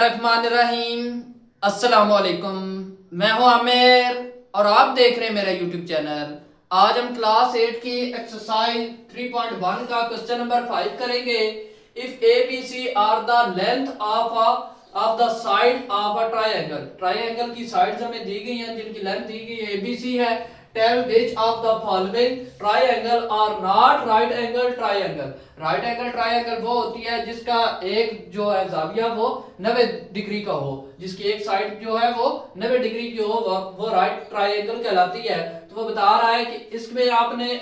बिस्मिल्लाहिर्रहमानिर्रहीम। अस्सलाम वालेकुम। मैं हूं आमिर और आप देख रहे हैं मेरा यूट्यूब चैनल। आज हम क्लास 8 की एक्सरसाइज 3.1 का क्वेश्चन नंबर 5 करेंगे। If A B C are the length of the side of a triangle. Triangle की साइड्स हमें दी गई हैं जिनकी लेंथ दी गई है ABC है। Tell which of the following triangle are not right angle triangle. Right angle triangle वो होती है जिसका एक जो है जाविया वो 90 डिग्री का हो, जिसकी एक साइड जो है वो 90 डिग्री की हो, वो राइट ट्रायंगल कहलाती है। तो वो बता रहा है कि इसमें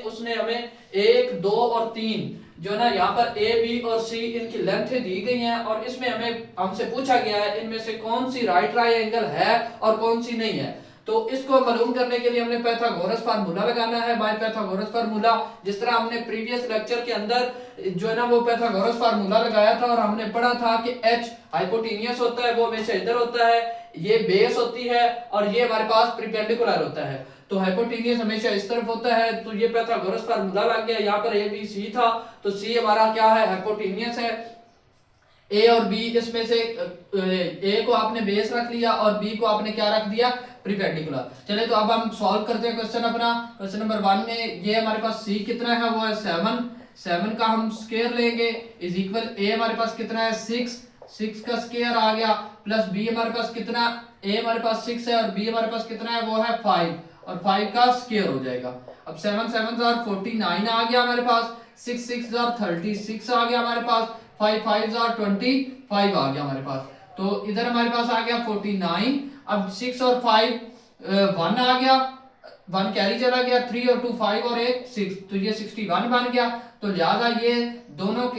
उसने हमें 1, 2 और 3 जो ना यहाँ पर A, B और C इनकी लेंथ दी गई हैं और इसमें हमसे पूछा गया है इनमें से कौन सी राइट ट्रायंगल है और कौन सी नहीं है। तो इसको मालूम करने के लिए हमने पाइथागोरस फार्मूला लगाना है। बाय पाइथागोरस फार्मूला, जिस तरह हमने प्रीवियस लेक्चर के अंदर जो है ना वो पाइथागोरस फार्मूला लगाया था और हमने पढ़ा था कि h हाइपोटेनियस होता है, वो हमेशा इधर होता है, ये बेस होती है और ये हमारे पास परपेंडिकुलर होता है। तो हाइपोटेनियस हमेशा इस तरफ होता है, तो ये पाइथागोरस फार्मूला लग गया। यहाँ पर ABC था तो C हमारा क्या है, हाइपोटेनियस है। ए और बी, इसमें से ए को आपने बेस रख लिया और बी को आपने क्या रख दिया, परपेंडिकुलर। चले तो अब हम सॉल्व करते हैं क्वेश्चन अपना। क्वेश्चन नंबर 1 में ये हमारे पास सी कितना है, वो है 7 का हम स्क्वायर लेंगे इज इक्वल ए हमारे पास कितना है 6 का स्क्वायर आ गया, प्लस बी हमारे पास कितना, ए हमारे पास 6 है और बी हमारे पास कितना है वो है 5 और 5 का स्क्वायर हो जाएगा। अब 7 7 49 आ गया हमारे पास, 6 6 36 आ गया हमारे पास, 5 5 25 आ गया हमारे पास। तो इधर हमारे पास आ गया 49। अब 6 और 5 1 आ गया, 1 कैरी चला गया, 3 और 2 5 और 1 6, तो ये 61 बन गया। तो लिहाजा ये दोनों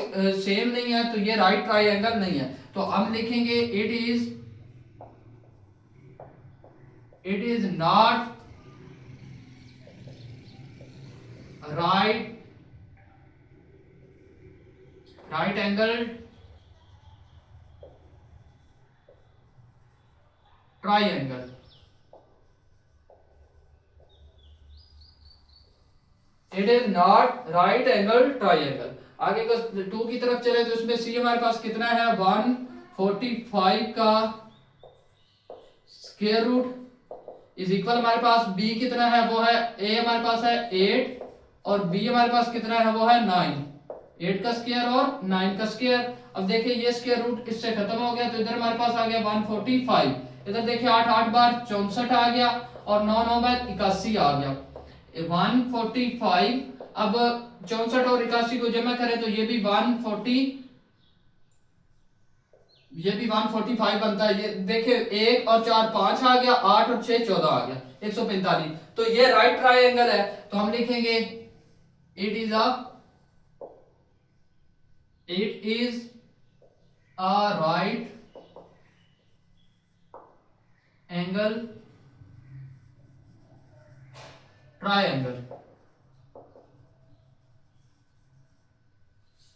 सेम नहीं है, तो ये राइट ट्रायंगल नहीं है। तो हम लिखेंगे it is not right angle triangle. It is not right angle triangle. आगे को 2 की तरफ चले तो इसमें सी हमारे पास कितना है 145 का स्क्वायर रूट इज इक्वल हमारे पास बी कितना है वो है, ए हमारे पास है 8 और बी हमारे पास कितना है वो है 9। 8 का स्क्वायर और 9 का स्क्वायर। अब देखिए ये स्क्वायर रूट इससे खत्म हो गया तो इधर हमारे पास आ गया 145। इधर देखिए 8 8 बार 64 आ गया और 9 9 बार 81 आ गया 145। अब 64 और 81 को जमा करें तो ये भी 145 बनता है। ये देखिए 1 और 4 5 आ गया, 8 और 6 14 आ गया 145। तो ये राइट ट्रायंगल है। तो हम लिखेंगे it is a right angle triangle.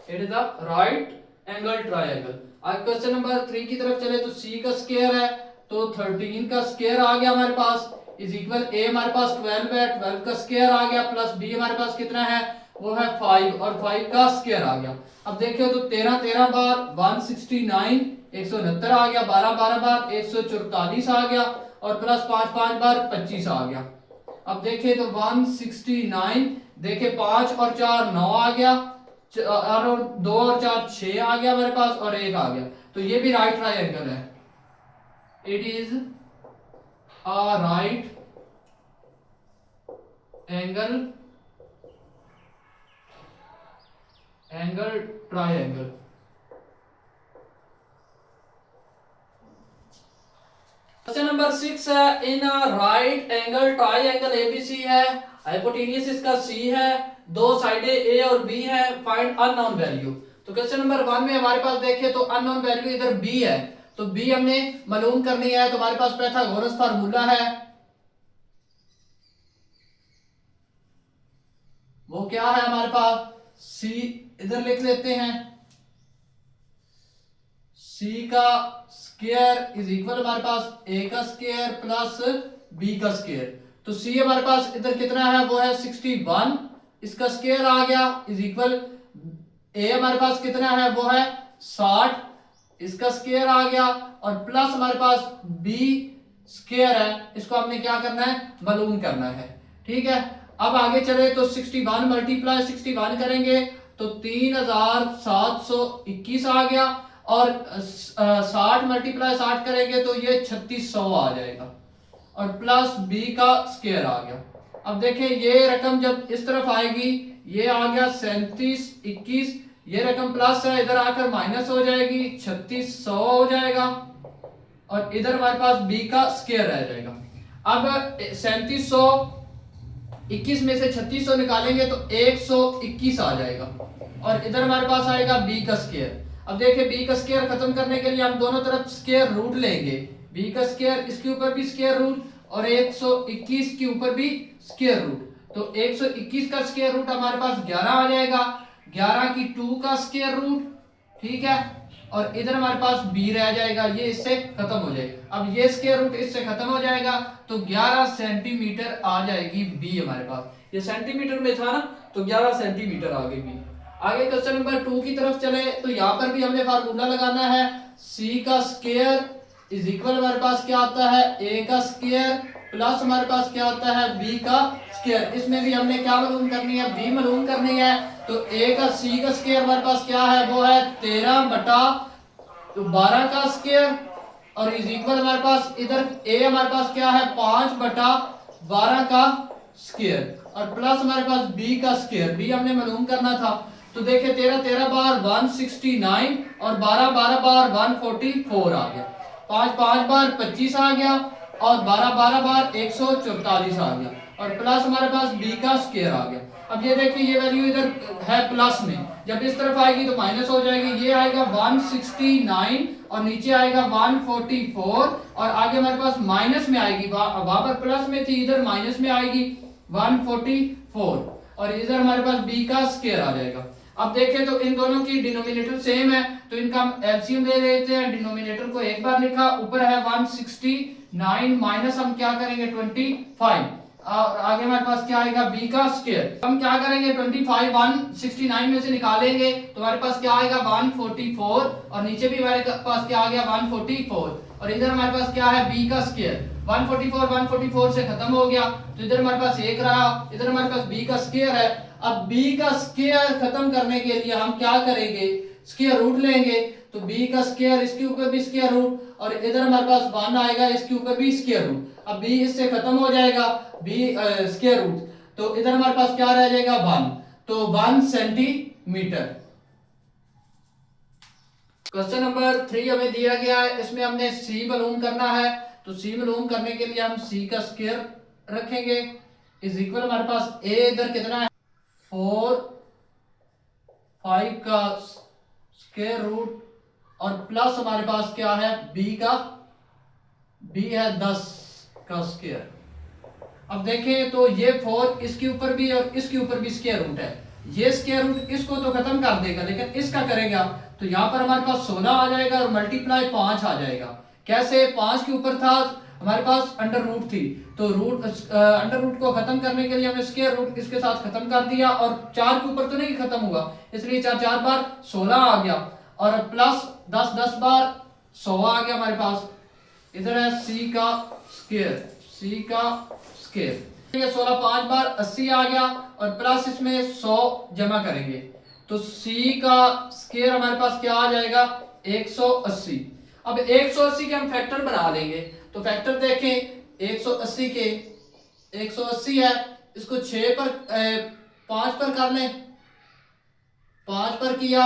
It is a right angle triangle. आज क्वेश्चन नंबर 3 की तरफ चले तो सी का स्क्वायर है तो 13 का स्क्वायर आ गया हमारे पास इज इक्वल ए हमारे पास 12 है, 12 का स्क्वायर आ गया, प्लस बी हमारे पास कितना है वो है 5 और 5 का स्क्वायर आ गया। अब देखियो तो 13 13 बार 169 169 आ गया, 12 12 बार 144 आ गया और प्लस 5 5 बार 25 आ गया। अब देखिए तो 169, देखिए 5 और 4 9 आ गया और 2 और 4 6 आ गया हमारे पास और 1 आ गया। तो ये भी राइट ट्रायंगल है। It is a right angle triangle. Question number 6 है in a right angle triangle ABC है, हाइपोटेनियस इसका C है, दो साइडें A और B है, फाइंड अननोन वैल्यू। तो क्वेश्चन नंबर 1 में हमारे पास देखें तो अननोन वैल्यू इधर B है, तो B हमने मालूम करनी है। तो हमारे पास पाइथागोरस फार्मूला है, वो क्या है हमारे पास C, इधर लिख लेते हैं C का स्क्वायर इज इक्वल हमारे पास A का स्क्वायर प्लस B का स्क्वायर। तो C हमारे पास इधर कितना है वो है 61, इसका स्क्वायर आ गया इज इक्वल A हमारे पास कितना है वो है 60, इसका स्क्वायर आ गया और प्लस हमारे पास बी स्क्वायर है, इसको हमने क्या करना है, मालूम करना है। ठीक है, अब आगे चले तो 61 मल्टीप्लाई 61 करेंगे तो 3721 आ गया और 60 मल्टीप्लाई 60 करेंगे तो ये 3600 आ जाएगा और प्लस बी का स्क्वायर आ गया। अब देखें ये रकम जब इस तरफ आएगी, ये आ गया 3721, ये रकम प्लस है, इधर आकर माइनस हो जाएगी, 3600 हो जाएगा और इधर हमारे पास b का स्क्वायर रह जाएगा। अब 3721 में से 3600 निकालेंगे तो 121 आ जाएगा और इधर हमारे पास आएगा b का स्क्वायर। अब देखिए b का स्क्वायर खत्म करने के लिए हम दोनों तरफ स्क्वायर रूट लेंगे, b का स्क्वायर इसके ऊपर भी स्क्वायर रूट और 121 के ऊपर भी स्क्वायर रूट, तो 121 का स्क्वायर रूट हमारे पास 11 आ जाएगा, 11 की 2 का स्क्वायर रूट। ठीक है, और इधर हमारे पास b रह जाएगा, ये इससे खत्म हो जाएगा। अब ये स्क्वायर रूट इससे खत्म हो जाएगा तो 11 सेंटीमीटर आ जाएगी b हमारे पास, ये सेंटीमीटर में था ना तो 11 सेंटीमीटर आ गई b। आगे क्वेश्चन नंबर 2 की तरफ चले तो यहाँ पर भी हमने फार्मूला लगाना है, c का स्क्वायर इज इक्वल हमारे पास क्या आता है, a का स्क्वायर प्लस हमारे पास क्या आता है, b का स्क्वायर। इसमें भी हमने क्या मालूम करनी है, b मालूम करनी है, तो a का c का स्क्वायर हमारे पास क्या है, वो है 13/12 का स्क्वायर और इज इक्वल हमारे पास इधर a हमारे पास क्या है, 5/12 का स्क्वायर और प्लस हमारे पास b का स्क्वायर, b हमने मालूम करना था। तो देखिए 13 बार 169 और 12 बार 144 आ गया, 5 बार 25 आ गया और 12 बार 144 आ गया और प्लस हमारे पास b का स्क्वायर आ गया। अब ये देखिए ये वैल्यू इधर है प्लस में, जब इस तरफ आएगी तो माइनस हो जाएगी, ये आएगा 169 और नीचे आएगा 144 और आगे हमारे पास माइनस में आएगी, वहां पर प्लस में थी इधर माइनस में आएगी 144 और इधर हमारे पास b का स्क्वायर आ जाएगा। अब देखें तो इन दोनों की डिनोमिनेटर सेम है तो इनका हम एलसीएम ले लेते हैं, डिनोमिनेटर को एक बार लिखा, ऊपर है 169 माइनस हम क्या करेंगे 25 और आगे हमारे पास क्या आएगा b का स्क्वायर। हम क्या करेंगे 25 169 में से निकालेंगे तो हमारे पास क्या आएगा 144 और नीचे भी हमारे पास क्या आ गया 144 और इधर हमारे पास क्या है b का स्क्वायर। 144 से खत्म हो गया तो इधर हमारे पास 1 रहा, इधर हमारे पास b का स्क्वायर है। अब b का स्क्वायर खत्म करने के लिए हम क्या करेंगे, स्क्वायर रूट लेंगे, तो b का स्क्वायर इसके ऊपर भी स्क्वायर रूट और इधर हमारे पास 1 आएगा, इसके ऊपर भी स्क्वायर रूट। अब b इससे खत्म हो जाएगा, b स्क्वायर रूट, तो इधर हमारे पास क्या रह जाएगा 1, तो 1 सेंटीमीटर। क्वेश्चन नंबर 3 हमें दिया गया है, इसमें हमने c मालूम करना है, तो c मालूम करने के लिए हम c का स्क्वायर रखेंगे इज इक्वल हमारे पास a इधर कितना है 4 5 का स्क्वायर रूट और प्लस हमारे पास क्या है b है 10 का स्क्वायर। अब देखें तो ये 4 इसके ऊपर भी और इसके ऊपर भी स्क्वायर रूट है, ये स्क्वायर रूट इसको तो खत्म कर देगा लेकिन इसका करेगा तो यहाँ पर हमारे पास 16 आ जाएगा और मल्टीप्लाई 5 आ जाएगा। कैसे, 5 के ऊपर था हमारे पास अंडर रूट थी तो रूट अंडर रूट को खत्म करने के लिए हमने स्क्वायर रूट इसके साथ खत्म कर दिया और 4 के ऊपर तो नहीं खत्म हुआ इसलिए 4 बार 16 आ गया और प्लस 10 बार 100 आ गया हमारे पास। इधर है c का स्क्वायर, c का स्क्वायर, 16 5 बार 80 आ गया और प्लस इसमें 100 जमा करेंगे तो c का स्क्वायर हमारे पास क्या आ जाएगा 180। अब 180 के हम फैक्टर बना लेंगे तो फैक्टर देखें 180 के 180 है, इसको 6 पर 5 पर कर लें, 5 पर किया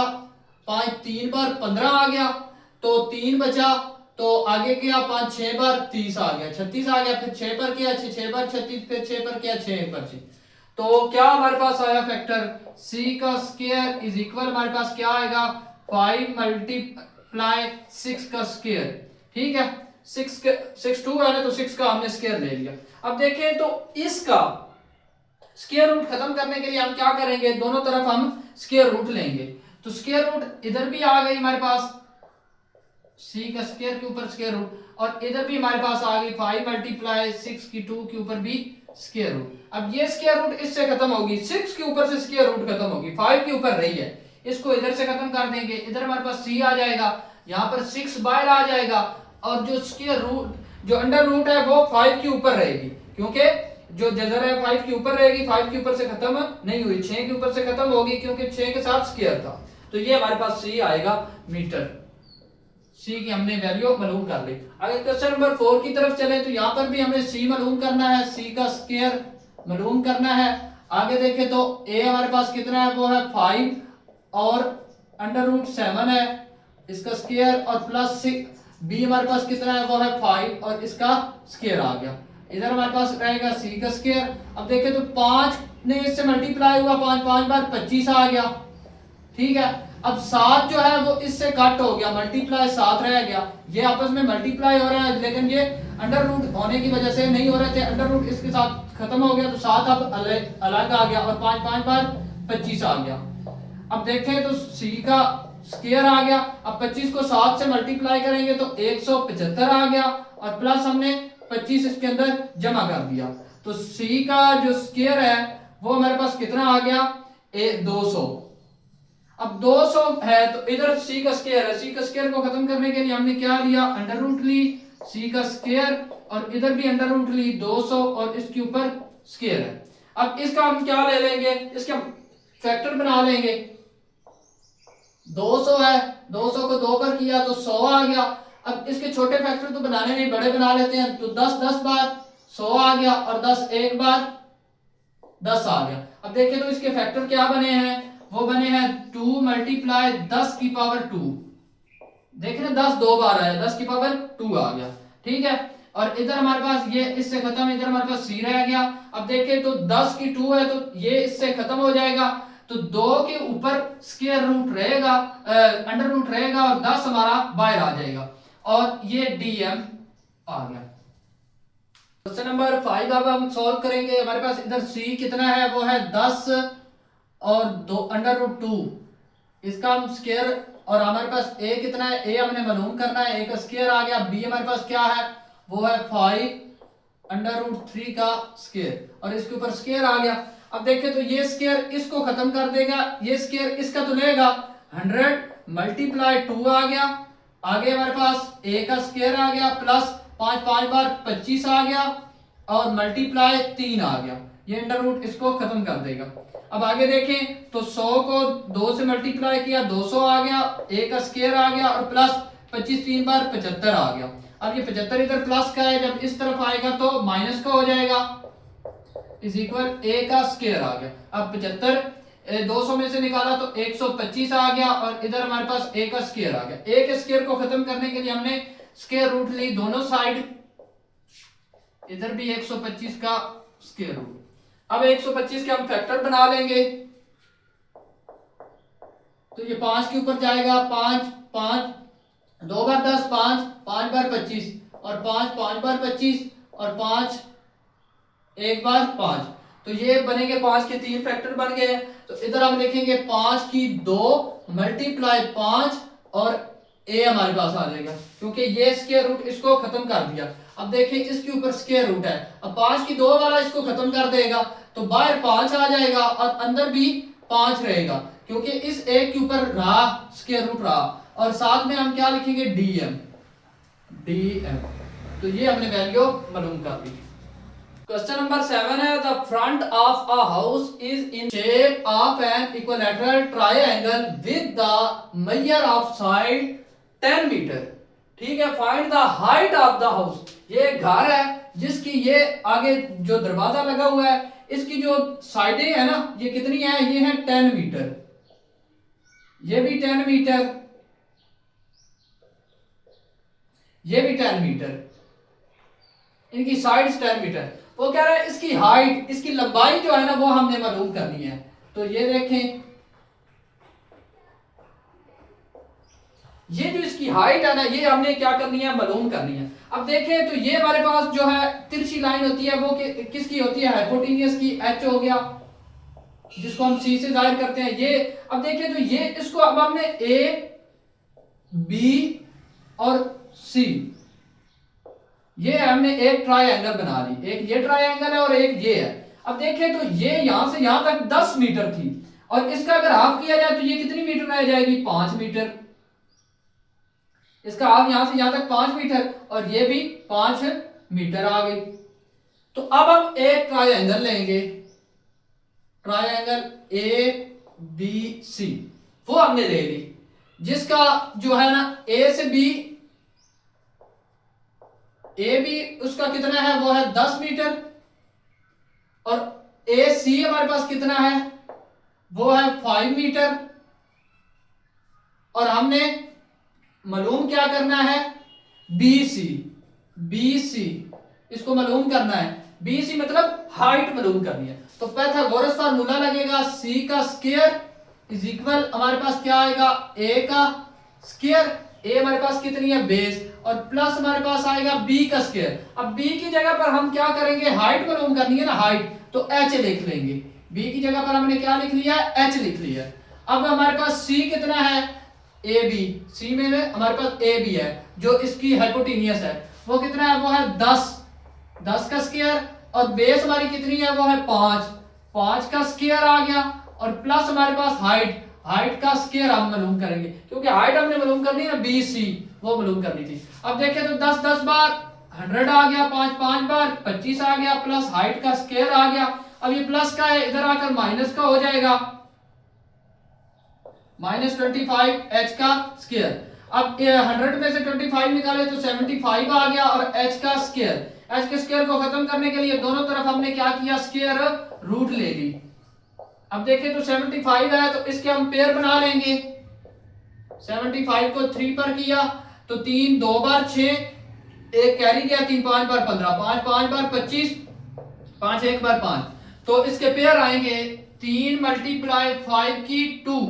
5 3 बार 15 आ गया तो 3 बचा तो आगे किया 5 6 बार 30 आ गया 36 आ गया, फिर 6 पर किया 6 बार 36, फिर 6 पर किया 6 पर 6, तो क्या हमारे पास आया फैक्टर c का स्क्वायर इज इक्वल हमारे पास क्या आएगा 5 मल्टीप्लाई 6 का स्क्वायर। ठीक है, 6 2 है ना तो 6 का हमने स्क्वायर ले लिया। अब देखें तो इसका स्क्वायर रूट खत्म करने के लिए हम क्या करेंगे, दोनों तरफ हम स्क्वायर रूट लेंगे तो स्क्वायर रूट इधर भी आ गई हमारे पास c का स्क्वायर के ऊपर स्क्वायर रूट और इधर भी हमारे पास आ गई 5 मल्टीप्लाई 6 की 2 के ऊपर भी स्क्वायर रूट। अब ये स्क्वायर रूट इससे खत्म होगी, 6 के ऊपर से स्क्वायर रूट खत्म होगी, 5 के ऊपर रही है, इसको इधर से खत्म कर देंगे, इधर हमारे पास c आ जाएगा, यहाँ पर 6 बाहर आ जाएगा और जो स्क्वायर रूट जो अंडर रूट है वो 5 के ऊपर रहेगी, क्योंकि जो जजर है 5 के ऊपर रहेगी, 5 के ऊपर से खत्म नहीं हुई, 6 के ऊपर से खत्म होगी क्योंकि 6 के साथ स्क्वायर था। तो ये हमारे पास सी आएगा मीटर। सी की हमने वैल्यू मालूम कर ली। अगर क्वेश्चन नंबर 4 की तरफ चले तो यहाँ पर भी हमें सी मालूम करना है, सी का स्क्वायर मालूम करना है। आगे देखें तो ए हमारे पास कितना है, वो है 5 और अंडर रूट 7 है इसका स्क्वायर, और प्लस 6 बी हमारे पास कितना है, वो है 5 और इसका स्क्वायर आ गया। इधर हमारे पास रहेगा सी का स्क्वायर। अब देखें तो 5 ने इससे मल्टीप्लाई हुआ, 5 5 बार 25 आ गया, ठीक है। अब 7 जो है वो इससे कट हो गया, मल्टीप्लाई 7 रह गया। ये आपस में मल्टीप्लाई हो रहे हैं लेकिन ये अंडर रूट होने की वजह से नहीं हो रहे थे, अंडर रूट इसके साथ खत्म हो गया तो 7 अब अलग आ गया और 5 5 बार 25 आ गया। अब देखें तो सी का स्क्वायर आ गया। अब 25 को 7 से मल्टीप्लाई करेंगे तो 175 आ गया और प्लस हमने 25 इसके अंदर जमा कर दिया, तो सी का जो स्क्वायर है वो हमारे पास कितना आ गया, 200। अब 200 है तो इधर सी का स्क्वायर है, सी का स्क्वायर को खत्म करने के लिए हमने क्या लिया, अंडर रूट ली सी का स्क्वायर और इधर भी अंडर रूट ली 200 और इसके ऊपर स्क्वायर है। अब इसका हम क्या ले लेंगे, इसका फैक्टर बना लेंगे। 200 है, 200 को 2 पर किया तो 100 आ गया। अब इसके छोटे फैक्टर तो बनाने नहीं, बड़े बना लेते हैं, तो 10 10 बार 100 आ गया और 10 एक बार 10 आ गया। अब देखिए तो इसके फैक्टर क्या बने हैं, वो बने हैं 2 मल्टीप्लाई 10 की पावर 2। देख रहे 10 2 बार आया, 10 की पावर 2 आ गया, ठीक है। और इधर हमारे पास ये इससे खत्म, इधर हमारे पास सी रह गया। अब देखें तो 10 की 2 है तो ये इससे खत्म हो जाएगा, तो 2 के ऊपर स्क्वायर रूट रहेगा, अंडर रूट रहेगा और 10 हमारा बाहर आ जाएगा और ये डीएम आ गया। क्वेश्चन नंबर 5 अब हम सॉल्व करेंगे। हमारे पास इधर सी कितना है, वो है 10 और 2 अंडर रूट 2, इसका हम स्क्वायर, और हमारे पास ए कितना है, ए हमने मालूम करना है, ए का स्क्वायर आ गया। बी हमारे पास क्या है, वो है 5 अंडर रूट 3 का स्क्वायर और इसके ऊपर स्क्वायर आ गया। अब देखें तो ये स्क्वायर इसको खत्म कर देगा, ये स्क्वायर इसका तो लेगा, 100 मल्टीप्लाई 2 आ गया। आगे हमारे पास ए का स्क्वायर आ गया प्लस 5 5 बार 25 आ गया और मल्टीप्लाई 3 आ गया, ये अंडर रूट इसको खत्म कर देगा। अब आगे देखें तो 100 को 2 से मल्टीप्लाई किया 200 आ गया, ए का स्क्वायर आ गया और प्लस 25 3 बार 75 आ गया। अब ये 75 इधर प्लस का है, जब इस तरफ आएगा तो माइनस का हो जाएगा, इज इक्वल ए का स्क्वायर आ गया। अब 75 200 में से निकाला तो 125 आ गया और इधर हमारे पास ए का स्क्वायर आ गया। ए के स्क्वायर को खत्म करने के लिए हमने स्क्वायर रूट ली दोनों साइड, इधर भी 125 का स्क्वायर रूट। अब 125 के हम फैक्टर बना लेंगे, तो ये 5 के ऊपर जाएगा, 5 5 2 बार 10 5 5 बार 25 और 5 5 बार 25 और 5 एक बार 5, तो ये बनेंगे 5 के 3 फैक्टर बन गए। तो इधर हम लिखेंगे 5 की 2 मल्टीप्लाई 5 और ए हमारे पास आ जाएगा, क्योंकि ये स्क्वायर रूट इसको खत्म कर दिया। अब देखिए इसके ऊपर स्क्वायर रूट है, अब 5 की 2 वाला इसको खत्म कर देगा तो बाहर 5 आ जाएगा और अंदर भी 5 रहेगा, क्योंकि इस एक के ऊपर रहा स्क्वायर रूट रहा। और साथ में हम क्या लिखेंगे, डीएम डीएम, तो ये हमने वैल्यू मालूम कर दी। क्वेश्चन नंबर 7 है, the front of a house is in shape of an equilateral triangle with the measure of side 10 metre, ठीक है। Find the height of the house, ये घर है जिसकी ये आगे जो दरवाजा लगा हुआ है इसकी जो साइडें है ना ये कितनी है, ये है 10 मीटर, ये भी 10 मीटर, ये भी 10 मीटर, इनकी साइड्स 10 मीटर। वो कह रहा है इसकी हाइट, इसकी लंबाई जो है ना वो हमने मालूम करनी है। तो ये देखें, ये जो इसकी हाइट है ना ये हमने क्या करनी है, मालूम करनी है। अब देखें तो ये हमारे पास जो है तिरछी लाइन होती है वो किसकी होती है, हाइपोटेन्यूस की, एच हो गया, जिसको हम सी से जाहिर करते हैं ये। अब देखें तो ये इसको अब हमने ए बी और सी, ये हमने एक ट्रायंगल बना ली, एक ये ट्रायंगल है और एक ये है। अब देखें तो ये यहां से यहां तक 10 मीटर थी और इसका अगर हाफ किया जाए तो ये कितनी मीटर रह जाएगी, 5 मीटर। इसका हाफ यहां से यहां तक 5 मीटर और ये भी 5 मीटर आ गई। तो अब हम एक ट्रायंगल लेंगे, ट्रायंगल ए बी सी, वो हमने ले ली, जिसका जो है ना ए से बी, ए बी उसका कितना है, वो है 10 मीटर, और ए सी हमारे पास कितना है, वो है 5 मीटर। और हमने मालूम क्या करना है, बी सी, बी सी इसको मालूम करना है, बी सी मतलब हाइट मालूम करनी है। तो पाइथागोरस फार्मूला लगेगा, सी का स्क्वायर इज इक्वल हमारे पास क्या आएगा, ए का स्क्वायर, ए हमारे पास कितनी है बेस, और प्लस हमारे पास आएगा बी का स्क्वायर। अब बी की जगह पर हम क्या करेंगे, हाइट मालूम करनी है ना, हाइट, तो एच लिख लेंगे। बी की जगह पर हमने क्या लिख लिया, एच लिख लिया। अब हमारे पास सी कितना है, ए बी, सी में हमारे पास ए बी है जो इसकी हाइपोटेनियस है, वो कितना है, वो है 10 का स्क्वायर, और बेस हमारी कितनी है, वो है 5 का स्क्वायर आ गया, और प्लस हमारे पास हाइट का स्क्वायर हम मालूम करेंगे, क्योंकि हाइट हमने मालूम करनी है ना, बी सी वो मालूम करनी थी। अब देखें तो 10 बार 100 आ गया, 5 बार 25 आ गया, प्लस हाइट का स्क्वायर आ गया। अब ये प्लस का है, इधर आकर माइनस का हो जाएगा, -25 एच का स्क्वायर। अब 100 में से 25 निकाले तो 75 आ गया, और एच का स्क्वायर, एच के स्क्वायर को खत्म करने के लिए दोनों तरफ हमने क्या किया, स्क्वायर रूट ले ली। अब देखें तो 75 है तो इसके हम पेयर बना लेंगे, 75 को 3 पर किया तो 3 2 बार 6, एक कैरी गया, 3 5 बार 15, 5 बार 25, 5 1 बार 5, तो इसके पेयर आएंगे 3 × 5 की 2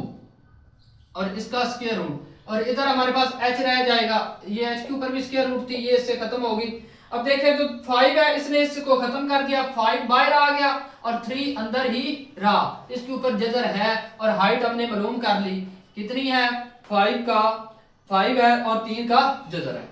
और इसका स्क्वायर रूट, और इधर हमारे पास h रह जाएगा, ये h के ऊपर भी स्क्वायर रूट थी, ये इससे खत्म होगी। अब देखें तो 5 है, इसने इसको खत्म कर दिया, 5 बाहर आ गया और 3 अंदर ही रहा, इसके ऊपर जजर है, और हाइट हमने मालूम कर ली कितनी है, 5 है और 3 का जजर है।